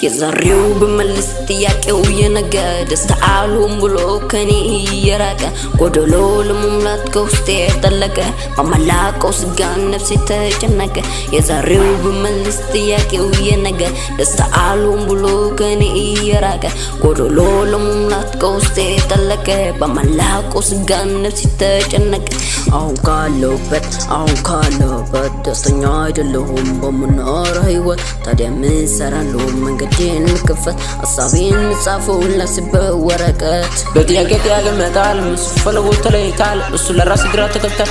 የዛሬው በመልስ ጥያቄው የነገ ደስታ አልሆን ብሎ ከኔ እየራቀ ጎደሎ ለመሙላት ከውስጤ ጠለቀ በመላቀው ስጋ ነፍሴ ተጨነቀ። የዛሬው በመልስ ጥያቄው የነገ ደስታ አልሆን ብሎ ከኔ እየራቀ ጎደሎ ለመሙላት ከውስጤ ጠለቀ በመላቀው ስጋ ነፍሴ ተጨነቀ። አሁን ካለሁበት ደስተኛ አይደለሁም በምኖረው ህይወት ታዲያ ምን እሰራለሁ? መንገዴን ልክፈት ሀሳቤን ጻፈው ላስበው ወረቀት በጥያቄ መጣል መስፈለጎ ተለይታል እሱ ለራስ ግራ ተገብቷል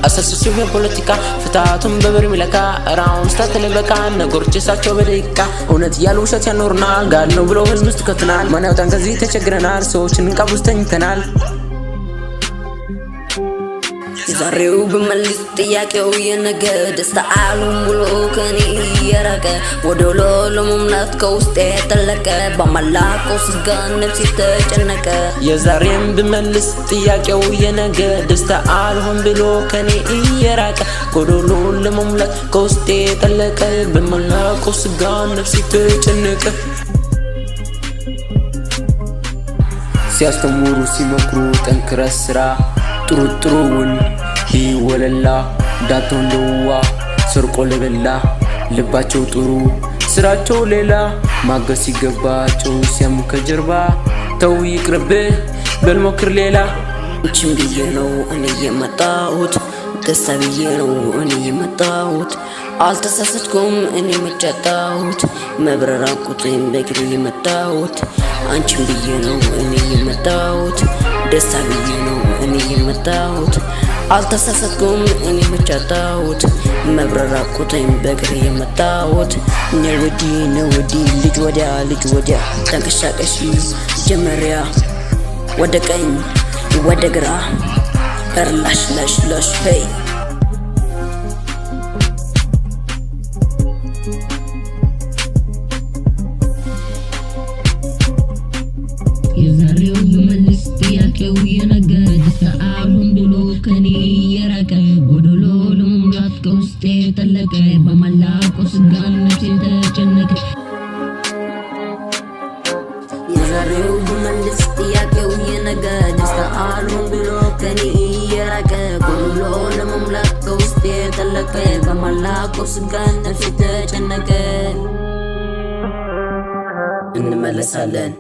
አሰስሲው የፖለቲካ ፍታቱን በብር ሚለካ ራውን ስታተለ በቃ ነገሮች እሳቸው በደቂቃ እውነት ያሉ ውሸት ያኖርናል ጋር ነው ብሎ ህዝብ ውስጥ ከትናል ማን ያውጣን ከዚህ ተቸግረናል ሰዎችን እንቃብ ውስጥ ተኝተናል። የዛሬው በመልስ ጥያቄው የነገ ደስታ አልሆን ብሎ ከኔ እየራቀ ጎደሎ ለመሙላት ከውስጤ ጠለቀ በመላቀው ስጋ ነፍሴ ተጨነቀ። የዛሬም በመልስ ጥያቄው የነገ ደስታ አልሆን ብሎ ከኔ እየራቀ ጎደሎ ለመሙላት ከውስጤ ጠለቀ በመላቀው ስጋ ነፍሴ ተጨነቀ። ሲያስተምሩ ሲመክሩ ጠንክረህ ስራ ጥሩውን ሊወለላ ዳቶን ለዋ ሰርቆ ለበላ ልባቸው ጥሩ ስራቸው ሌላ ማገስ ሲገባቸው ሲያሙ ከጀርባ ተው ይቅርብህ በልሞክር ሌላ። አንቺን ብዬ ነው እኔ የመጣሁት ደስታ ብዬ ነው እኔ የመጣሁት አልተሳሳትኩም እኔ መጫጣሁት መብረር አቁጤን በእግሬ የመጣሁት አንቺን ብዬ ነው እኔ የመጣሁት ደስታ ብዬ ነው እኔ የመጣሁት አልተሳሳትኩም እኔ መጫጣሁት መብረር አቁጤን በእግሬ የመጣሁት ነውዲ ልጅ ወዲያ ተንቀሳቀሺ ጀመሪያ ወደ ቀኝ ወደ ግራ ላሽ ሄይ የዛሬው በመልስ ጥያቄው የነገ ደስታ አልሆን ብሎ ከኔ እየራቀ ጎደሎ ለመሙላት ከውስጤ ጠለቀ በመላቀው ስጋ ነፍሴ ተጨነቀ። የዛሬው በመልስ ጥያቄው የነገ ደስታ አልሆን ብሎ ከኔ እየራቀ ጎደሎ ለመሙላት ከውስጤ ጠለቀ በመላቀው ስጋ ነፍሴ ተጨነቀ። እንመለሳለን።